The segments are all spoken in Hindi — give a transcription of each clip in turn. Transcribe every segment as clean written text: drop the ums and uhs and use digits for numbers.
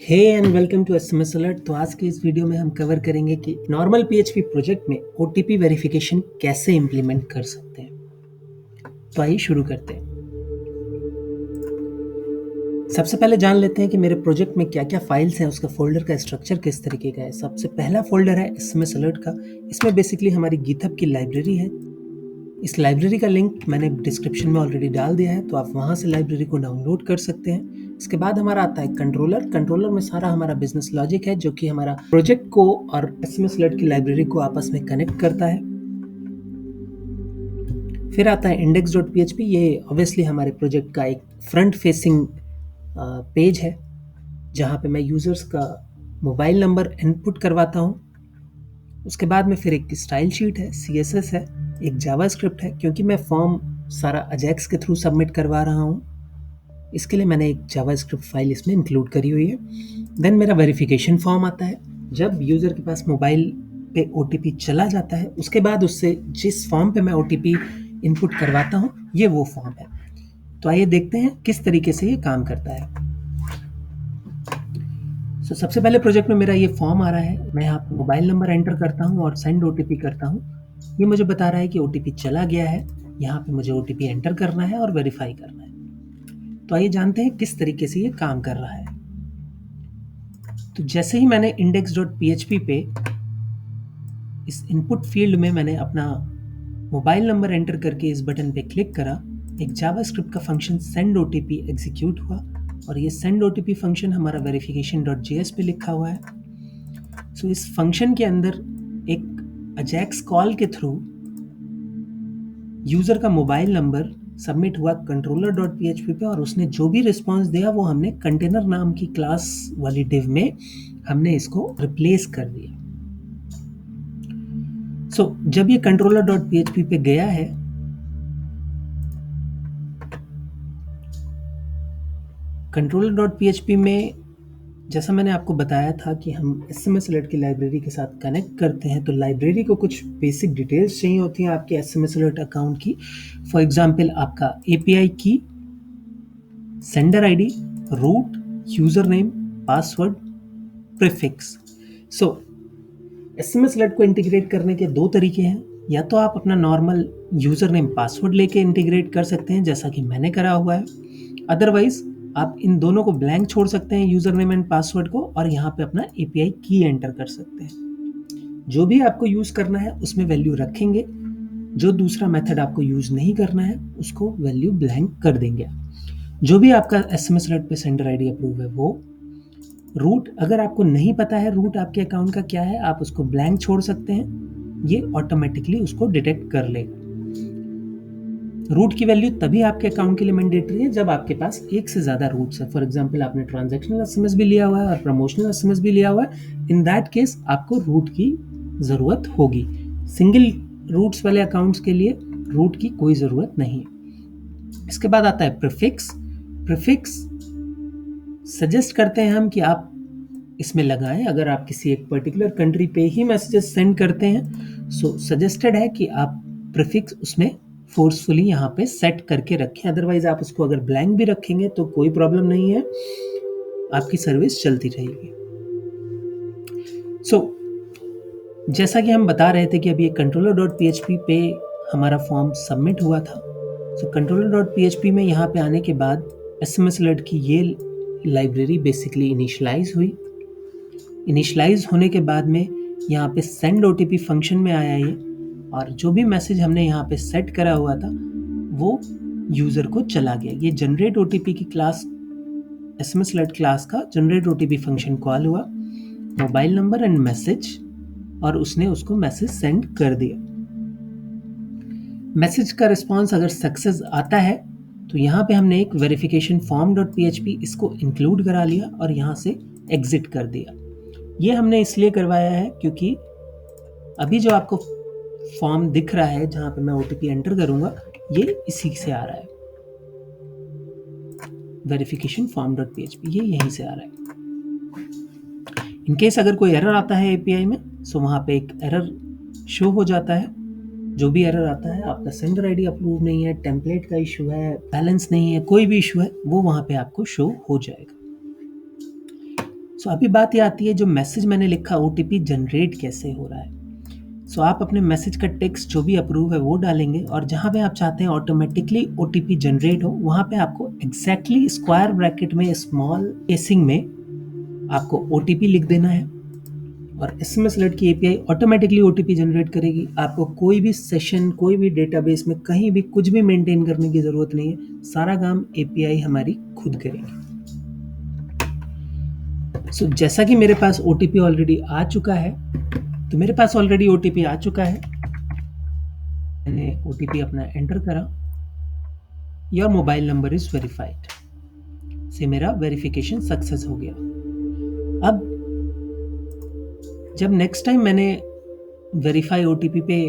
Hey and welcome to SMS alert. तो आज के इस वीडियो में हम कवर करेंगे कि नॉर्मल पीएचपी प्रोजेक्ट में ओटीपी वेरिफिकेशन कैसे इंप्लीमेंट कर सकते हैं। तो आइए शुरू करते हैं। सबसे पहले जान लेते हैं कि मेरे प्रोजेक्ट में क्या क्या फाइल्स हैं, उसका फोल्डर का स्ट्रक्चर किस तरीके का है। सबसे पहला फोल्डर है एसएमएस अलर्ट का। इसमें बेसिकली हमारी गिटहब की लाइब्रेरी है। इस लाइब्रेरी का लिंक मैंने डिस्क्रिप्शन में ऑलरेडी डाल दिया है, तो आप वहाँ से लाइब्रेरी को डाउनलोड कर सकते हैं। इसके बाद हमारा आता है कंट्रोलर में सारा हमारा बिजनेस लॉजिक है, जो कि हमारा प्रोजेक्ट को और एसएमएस अलर्ट की लाइब्रेरी को आपस में कनेक्ट करता है। फिर आता है index.php। ये ऑब्वियसली हमारे प्रोजेक्ट का एक फ्रंट फेसिंग पेज है, जहाँ पे मैं यूजर्स का मोबाइल नंबर इनपुट करवाता हूँ। उसके बाद में फिर एक स्टाइल शीट है, CSS है, एक जावास्क्रिप्ट है। क्योंकि मैं फॉर्म सारा अजैक्स के थ्रू सबमिट करवा रहा हूँ, इसके लिए मैंने एक जावास्क्रिप्ट फाइल इसमें इंक्लूड करी हुई है। देन मेरा वेरिफिकेशन फॉर्म आता है। जब यूज़र के पास मोबाइल पे OTP चला जाता है, उसके बाद उससे जिस फॉर्म पे मैं OTP इनपुट करवाता हूँ, ये वो फॉर्म है। तो आइए देखते हैं किस तरीके से ये काम करता है। सबसे पहले प्रोजेक्ट में मेरा ये फॉर्म आ रहा है। मैं यहाँ पे मोबाइल नंबर एंटर करता हूँ और सेंड OTP करता हूँ। ये मुझे बता रहा है कि OTP चला गया है। यहाँ पे मुझे OTP एंटर करना है और वेरीफाई करना है। तो आइए जानते हैं किस तरीके से ये काम कर रहा है। तो जैसे ही मैंने index.php पे इस इनपुट फील्ड में मैंने अपना मोबाइल नंबर एंटर करके इस बटन पे क्लिक करा, एक जावास्क्रिप्ट का फंक्शन सेंड OTP एग्जीक्यूट हुआ और ये सेंड OTP फंक्शन हमारा verification.js पे लिखा हुआ है। सो इस फंक्शन के अंदर एक अजैक्स कॉल के थ्रू यूजर का मोबाइल नंबर सबमिट हुआ controller.php पे, और उसने जो भी रिस्पॉन्स दिया वो हमने कंटेनर नाम की क्लास वाली डिव में हमने इसको रिप्लेस कर दिया। जब ये controller.php पे गया है, controller.php में जैसा मैंने आपको बताया था कि हम एसएमएस अलर्ट की लाइब्रेरी के साथ कनेक्ट करते हैं, तो लाइब्रेरी को कुछ बेसिक डिटेल्स चाहिए होती हैं आपके एसएमएस अलर्ट अकाउंट की। फॉर एग्जांपल आपका API की, sender ID, route, user name, password, prefix. SMS alert को इंटीग्रेट करने के दो तरीके हैं। या तो आप अपना नॉर्मल यूजर नेम पासवर्ड लेके इंटीग्रेट कर सकते हैं, जैसा कि मैंने करा हुआ है। अदरवाइज आप इन दोनों को ब्लैंक छोड़ सकते हैं, यूजर नेम एंड पासवर्ड को, और यहाँ पे अपना API की एंटर कर सकते हैं। जो भी आपको यूज करना है उसमें वैल्यू रखेंगे, जो दूसरा मेथड आपको यूज नहीं करना है उसको वैल्यू ब्लैंक कर देंगे। जो भी आपका एसएमएस अलर्ट पे सेंडर आईडी अप्रूव है वो। रूट, अगर आपको नहीं पता है रूट आपके अकाउंट का क्या है, आप उसको ब्लैंक छोड़ सकते हैं, ये ऑटोमेटिकली उसको डिटेक्ट कर लेगा। रूट की वैल्यू तभी आपके अकाउंट के लिए मैंडेटरी है जब आपके पास एक से ज्यादा रूट्स है। फॉर एग्जांपल आपने ट्रांजैक्शनल एसएमएस भी लिया हुआ है और प्रमोशनल एसएमएस भी लिया हुआ है, इन दैट केस आपको रूट की जरूरत होगी। सिंगल रूट्स वाले अकाउंट्स के लिए रूट की कोई जरूरत नहीं है। इसके बाद आता है प्रीफिक्स। प्रीफिक्स सजेस्ट करते हैं हम कि आप इसमें लगाएं। अगर आप किसी एक पर्टिकुलर कंट्री पे ही मैसेजेस सेंड करते हैं, सो सजेस्टेड है कि आप प्रीफिक्स उसमें फोर्सफुली यहाँ पे सेट करके रखें। अदरवाइज आप उसको अगर ब्लैंक भी रखेंगे तो कोई प्रॉब्लम नहीं है, आपकी सर्विस चलती रहेगी। जैसा कि हम बता रहे थे कि अभी controller.php पे हमारा फॉर्म सबमिट हुआ था। controller.php में यहाँ पे आने के बाद एसएमएस अलर्ट की ये लाइब्रेरी बेसिकली इनिशियलाइज हुई। इनिशियलाइज होने के बाद में यहाँ पे सेंड OTP फंक्शन में आया ये, और जो भी मैसेज हमने यहाँ पे सेट करा हुआ था वो यूजर को चला गया। ये जनरेट OTP की क्लास, एसएमएस अलर्ट क्लास का जनरेट OTP फंक्शन कॉल हुआ, मोबाइल नंबर एंड मैसेज, और उसने उसको मैसेज सेंड कर दिया। मैसेज का रिस्पॉन्स अगर सक्सेस आता है तो यहाँ पे हमने एक वेरिफिकेशन फॉर्म.php इसको इंक्लूड करा लिया और यहाँ से एग्जिट कर दिया। ये हमने इसलिए करवाया है क्योंकि अभी जो आपको फॉर्म दिख रहा है जहाँ पे मैं OTP एंटर करूंगा, ये इसी से आ रहा है, वेरिफिकेशन फॉर्म.php, ये यहीं से आ रहा है। इनकेस अगर कोई एरर आता है API में, सो वहाँ पे एक एरर शो हो जाता है। जो भी एरर आता है, आपका सेंडर आईडी अप्रूव नहीं है, टेम्पलेट का इशू है, बैलेंस नहीं है, कोई भी इशू है, वो वहाँ पे आपको शो हो जाएगा। सो अभी बात ये आती है जो मैसेज मैंने लिखा OTP जनरेट कैसे हो रहा है। सो आप अपने मैसेज का टेक्स्ट जो भी अप्रूव है वो डालेंगे और जहाँ पे आप चाहते हैं ऑटोमेटिकली OTP जनरेट हो वहाँ पे आपको एग्जैक्टली स्क्वायर ब्रैकेट में स्मॉल केसिंग में आपको OTP लिख देना है और SMS अलर्ट की API ऑटोमेटिकली OTP जनरेट करेगी। आपको कोई भी सेशन, कोई भी डेटाबेस में कहीं भी कुछ भी मेंटेन करने की ज़रूरत नहीं है, सारा काम API हमारी खुद करेगी। सो जैसा कि मेरे पास OTP ऑलरेडी आ चुका है, तो मेरे पास ऑलरेडी OTP आ चुका है, मैंने OTP अपना एंटर करा, your mobile number is verified से मेरा वेरिफिकेशन सक्सेस हो गया। अब जब नेक्स्ट टाइम मैंने वेरीफाई OTP पे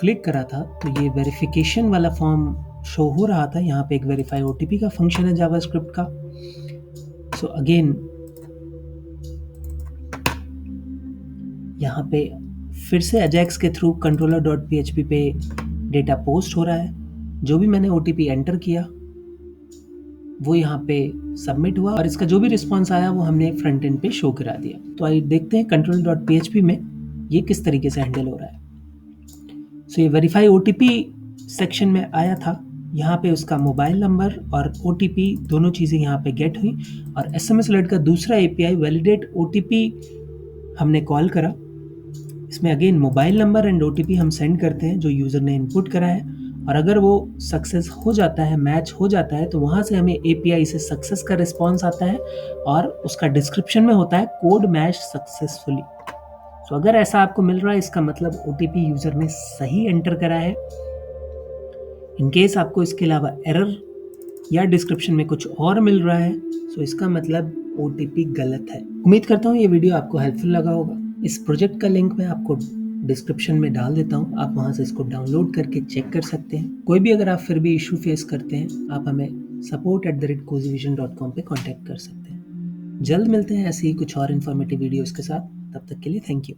क्लिक करा था तो ये वेरिफिकेशन वाला फॉर्म शो हो रहा था। यहाँ पे एक वेरीफाई OTP का फंक्शन है जावास्क्रिप्ट का। सो अगेन यहाँ पे फिर से अजैक्स के थ्रू controller.php पे डेटा पोस्ट हो रहा है। जो भी मैंने OTP एंटर किया वो यहाँ पे सबमिट हुआ और इसका जो भी रिस्पॉन्स आया वो हमने फ्रंट एंड पे शो करा दिया। तो आइए देखते हैं controller.php में ये किस तरीके से हैंडल हो रहा है। सो ये वेरीफाई OTP सेक्शन में आया था। यहाँ पे उसका मोबाइल नंबर और OTP दोनों चीज़ें यहाँ पे गेट हुई और SMS अलर्ट का दूसरा API वैलिडेट OTP हमने कॉल करा। इसमें again mobile number and OTP हम सेंड करते हैं जो यूज़र ने इनपुट करा है और अगर वो सक्सेस हो जाता है, मैच हो जाता है, तो वहाँ से हमें API से सक्सेस का रिस्पॉन्स आता है और उसका डिस्क्रिप्शन में होता है कोड मैच सक्सेसफुली। तो अगर ऐसा आपको मिल रहा है इसका मतलब OTP यूज़र ने सही एंटर करा है। इन केस आपको इसके अलावा एरर या डिस्क्रिप्शन में कुछ और मिल रहा है तो इसका मतलब OTP गलत है। उम्मीद करता हूँ ये वीडियो आपको हेल्पफुल लगा होगा। इस प्रोजेक्ट का लिंक मैं आपको डिस्क्रिप्शन में डाल देता हूँ, आप वहाँ से इसको डाउनलोड करके चेक कर सकते हैं। कोई भी अगर आप फिर भी इशू फेस करते हैं आप हमें support@cozyvision.com पे कॉन्टैक्ट कर सकते हैं। जल्द मिलते हैं ऐसे ही कुछ और इन्फॉर्मेटिव वीडियोज़ के साथ। तब तक के लिए थैंक यू।